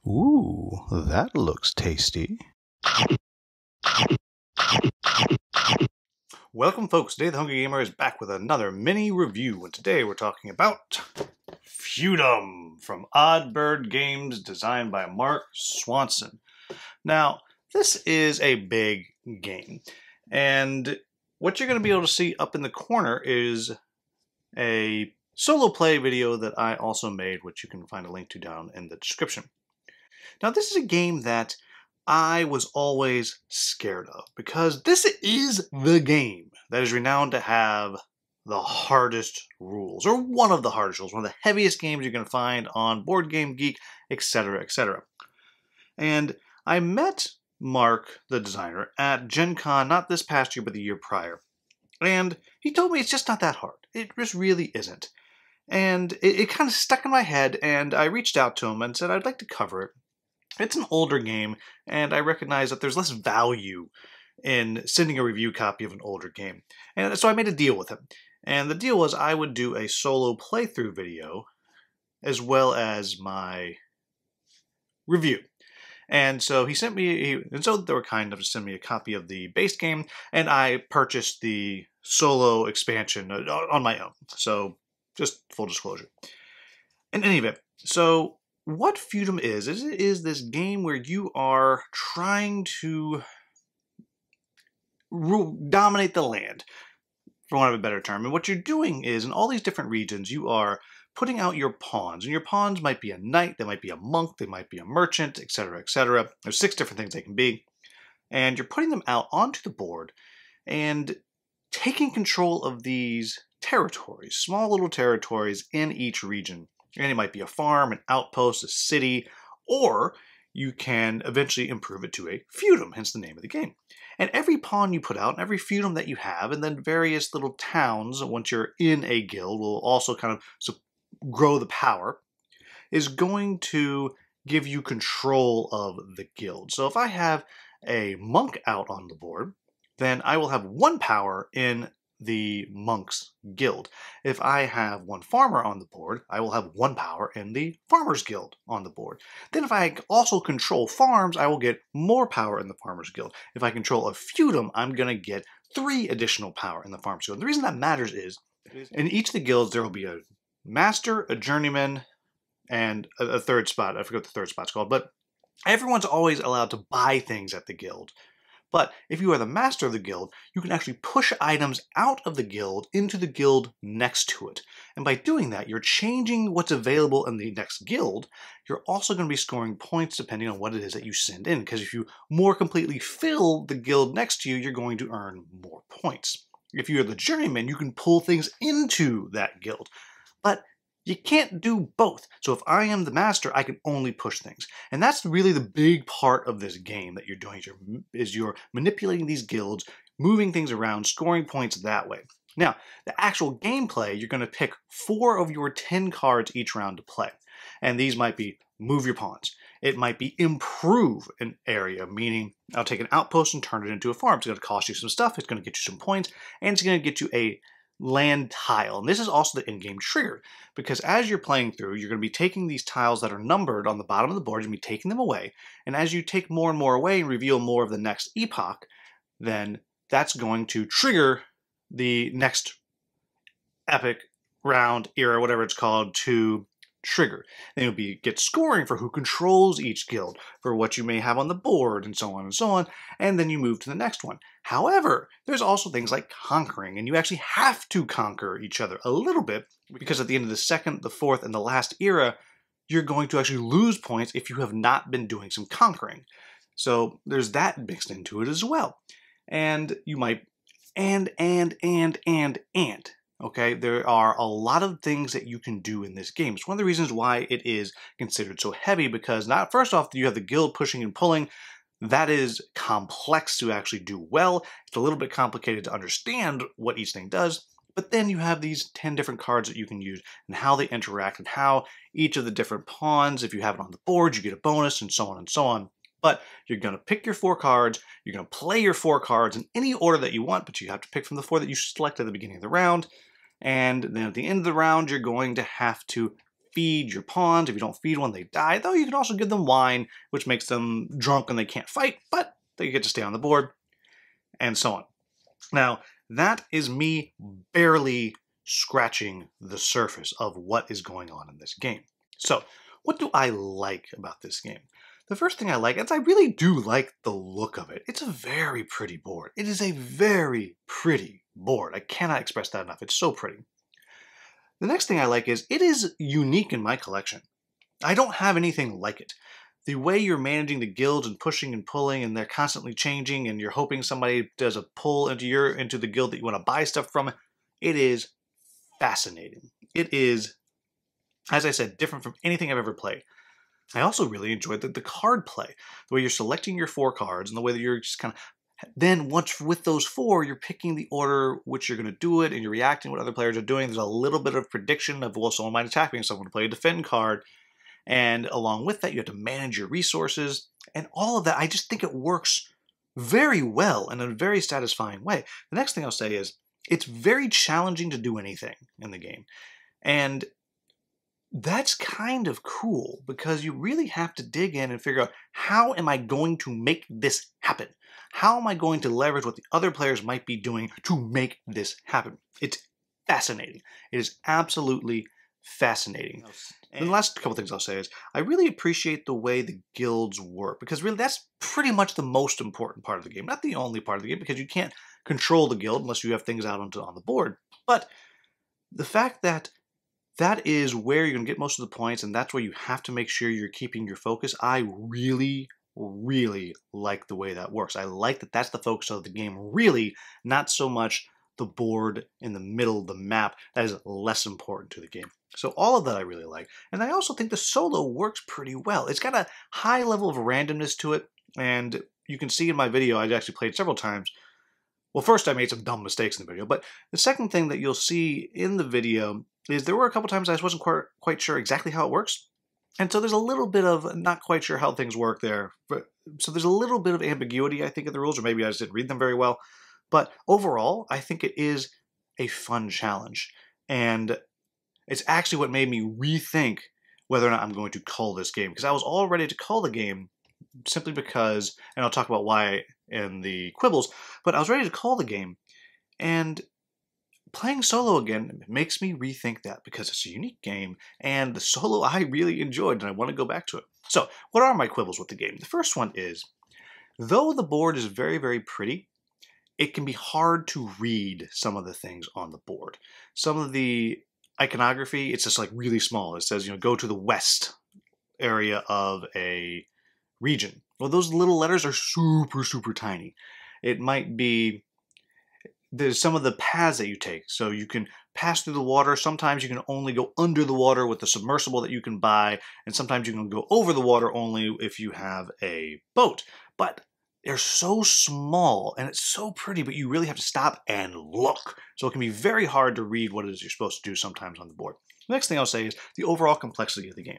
Ooh, that looks tasty. Welcome folks, today the Hungry Gamer is back with another mini review, and today we're talking about Feudum from Odd Bird Games, designed by Mark Swanson. Now, this is a big game, and what you're going to be able to see up in the corner is a solo play video that I also made, which you can find a link to down in the description. Now, this is a game that I was always scared of, because this is the game that is renowned to have the hardest rules, or one of the hardest rules, one of the heaviest games you're going to find on Board Game Geek, etc., etc. And I met Mark, the designer, at Gen Con, not this past year, but the year prior. And he told me it's just not that hard. It just really isn't. And it kind of stuck in my head, and I reached out to him and said I'd like to cover it. It's an older game, and I recognize that there's less value in sending a review copy of an older game. And so I made a deal with him. And the deal was I would do a solo playthrough video as well as my review. And so he sent me, and so they were kind enough to send me a copy of the base game, and I purchased the solo expansion on my own. So just full disclosure. In any event, so what Feudum is this game where you are trying to dominate the land, for want of a better term. And what you're doing is, in all these different regions, you are putting out your pawns. And your pawns might be a knight, they might be a monk, they might be a merchant, etc., etc. There's 6 different things they can be. And you're putting them out onto the board and taking control of these territories, small little territories in each region. And it might be a farm, an outpost, a city, or you can eventually improve it to a feudum, hence the name of the game. And every pawn you put out, and every feudum that you have, and then various little towns, once you're in a guild, will also kind of grow the power, is going to give you control of the guild. So if I have a monk out on the board, then I will have 1 power in the monk's guild. If I have 1 farmer on the board, I will have 1 power in the farmer's guild on the board. Then if I also control farms, I will get more power in the farmer's guild. If I control a feudum, I'm going to get 3 additional power in the farmer's guild. The reason that matters is, in each of the guilds, there will be a master, a journeyman, and a third spot. I forget what the third spot's called, but everyone's always allowed to buy things at the guild. But if you are the master of the guild, you can actually push items out of the guild into the guild next to it. And by doing that, you're changing what's available in the next guild. You're also going to be scoring points depending on what it is that you send in, because if you more completely fill the guild next to you, you're going to earn more points. If you're the journeyman, you can pull things into that guild. But you can't do both. So if I am the master, I can only push things. And that's really the big part of this game that you're doing, is you're manipulating these guilds, moving things around, scoring points that way. Now, the actual gameplay, you're going to pick 4 of your 10 cards each round to play. And these might be move your pawns. It might be improve an area, meaning I'll take an outpost and turn it into a farm. It's going to cost you some stuff, it's going to get you some points, and it's going to get you a land tile. And this is also the in-game trigger, because as you're playing through, you're going to be taking these tiles that are numbered on the bottom of the board, you're going to be taking them away, and as you take more and more away and reveal more of the next epoch, then that's going to trigger the next epic, round, era, whatever it's called, to trigger. Then you'll get scoring for who controls each guild, for what you may have on the board, and so on and so on, and then you move to the next one. However, there's also things like conquering, and you actually have to conquer each other a little bit, because at the end of the 2nd, the 4th, and the last era, you're going to actually lose points if you have not been doing some conquering. So there's that mixed into it as well. And you might, okay, there are a lot of things that you can do in this game. It's one of the reasons why it is considered so heavy, because first off, you have the guild pushing and pulling. That is complex to actually do well. It's a little bit complicated to understand what each thing does, but then you have these 10 different cards that you can use and how they interact and how each of the different pawns, if you have it on the board, you get a bonus, and so on and so on. But you're going to pick your 4 cards, you're going to play your 4 cards in any order that you want, but you have to pick from the 4 that you select at the beginning of the round. And then at the end of the round, you're going to have to feed your pawns. If you don't feed one, they die. Though you can also give them wine, which makes them drunk and they can't fight, but they get to stay on the board, and so on. Now, that is me barely scratching the surface of what is going on in this game. So, what do I like about this game? The first thing I like is I really do like the look of it. It's a very pretty board. It is a very pretty board. I cannot express that enough. It's so pretty. The next thing I like is it is unique in my collection. I don't have anything like it. The way you're managing the guilds and pushing and pulling, and they're constantly changing, and you're hoping somebody does a pull into the guild that you want to buy stuff from, it is fascinating. It is, as I said, different from anything I've ever played. I also really enjoyed the card play, the way you're selecting your 4 cards, and the way that you're just kind of, then once with those 4, you're picking the order which you're going to do it, and you're reacting to what other players are doing. There's a little bit of prediction of, well, someone might attack me, so I'm going to play a defend card. And along with that, you have to manage your resources. And all of that, I just think it works very well in a very satisfying way. The next thing I'll say is, it's very challenging to do anything in the game. And that's kind of cool, because you really have to dig in and figure out, how am I going to make this happen? How am I going to leverage what the other players might be doing to make this happen? It's fascinating. It is absolutely fascinating. And the last couple things I'll say is, I really appreciate the way the guilds work, because really that's pretty much the most important part of the game. Not the only part of the game, because you can't control the guild unless you have things out on the board. But the fact that that is where you're going to get most of the points, and that's where you have to make sure you're keeping your focus, I really, really like the way that works. I like that that's the focus of the game, really, not so much the board in the middle of the map. That is less important to the game. So all of that I really like. And I also think the solo works pretty well. It's got a high level of randomness to it, and you can see in my video, I actually played several times. Well, first I made some dumb mistakes in the video, but the second thing that you'll see in the video is there were a couple times I wasn't quite sure exactly how it works. And so there's a little bit of not quite sure how things work there. So there's a little bit of ambiguity, I think, in the rules, or maybe I just didn't read them very well. But overall, I think it is a fun challenge. And it's actually what made me rethink whether or not I'm going to cull this game. Because I was all ready to cull the game simply because, and I'll talk about why in the quibbles, but I was ready to cull the game. And playing solo again makes me rethink that, because it's a unique game, and the solo I really enjoyed, and I want to go back to it. So, what are my quibbles with the game? The first one is, though the board is very, very pretty, it can be hard to read some of the things on the board. Some of the iconography, it's just like really small. It says, go to the west area of a region. Well, those little letters are super, super tiny. It might be, there's some of the paths that you take. So you can pass through the water. Sometimes you can only go under the water with the submersible that you can buy. And sometimes you can go over the water only if you have a boat. But they're so small and it's so pretty, but you really have to stop and look. So it can be very hard to read what it is you're supposed to do sometimes on the board. The next thing I'll say is the overall complexity of the game.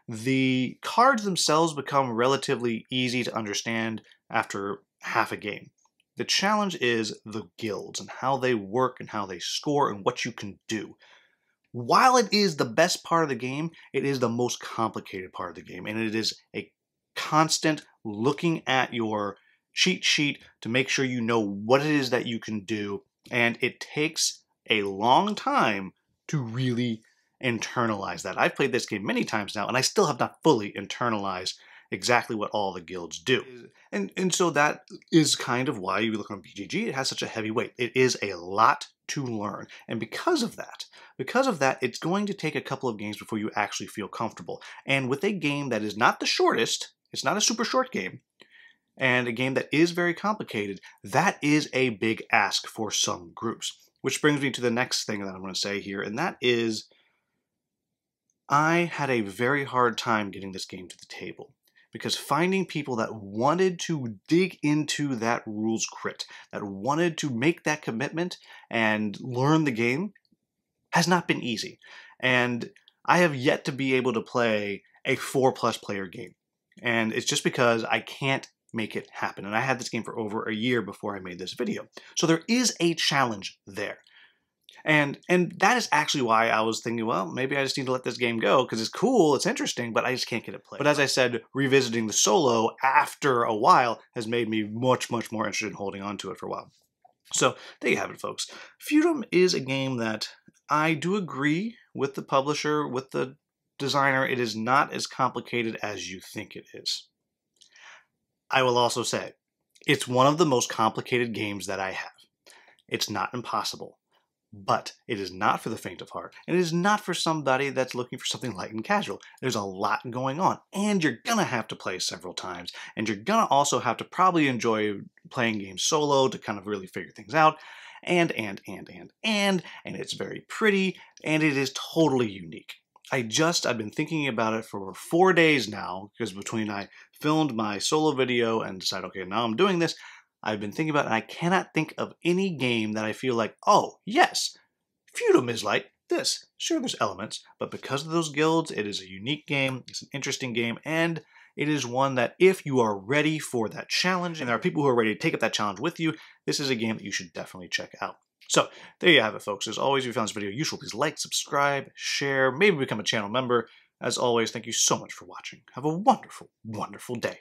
The cards themselves become relatively easy to understand after half a game. The challenge is the guilds and how they work and how they score and what you can do. While it is the best part of the game, it is the most complicated part of the game, and it is a constant looking at your cheat sheet to make sure you know what it is that you can do, and it takes a long time to really internalize that. I've played this game many times now, and I still have not fully internalized exactly what all the guilds do. And so that is kind of why you look on BGG, it has such a heavy weight. It is a lot to learn. And because of that, it's going to take a couple of games before you actually feel comfortable. And with a game that is not the shortest, it's not a super short game, and a game that is very complicated, that is a big ask for some groups. Which brings me to the next thing that I'm going to say here, and that is, I had a very hard time getting this game to the table. Because finding people that wanted to dig into that rules crit, that wanted to make that commitment and learn the game, has not been easy. And I have yet to be able to play a 4+ player game. And it's just because I can't make it happen. And I had this game for over a year before I made this video. So there is a challenge there. And that is actually why I was thinking, well, maybe I just need to let this game go, because it's cool, it's interesting, but I just can't get it played. But as I said, revisiting the solo after a while has made me much, much more interested in holding on to it for a while. So there you have it, folks. Feudum is a game that I do agree with the publisher, with the designer. It is not as complicated as you think it is. I will also say, it's one of the most complicated games that I have. It's not impossible. But it is not for the faint of heart, and it is not for somebody that's looking for something light and casual. There's a lot going on, and you're gonna have to play several times, and you're gonna also have to probably enjoy playing games solo to kind of really figure things out, and it's very pretty, and it is totally unique. I've been thinking about it for 4 days now, because between I filmed my solo video and decided, okay, now I'm doing this, I've been thinking about it, and I cannot think of any game that I feel like, oh, yes, Feudum is like this. Sure, there's elements, but because of those guilds, it is a unique game, it's an interesting game, and it is one that if you are ready for that challenge, and there are people who are ready to take up that challenge with you, this is a game that you should definitely check out. So, there you have it, folks. As always, if you found this video useful, please like, subscribe, share, maybe become a channel member. As always, thank you so much for watching. Have a wonderful, wonderful day.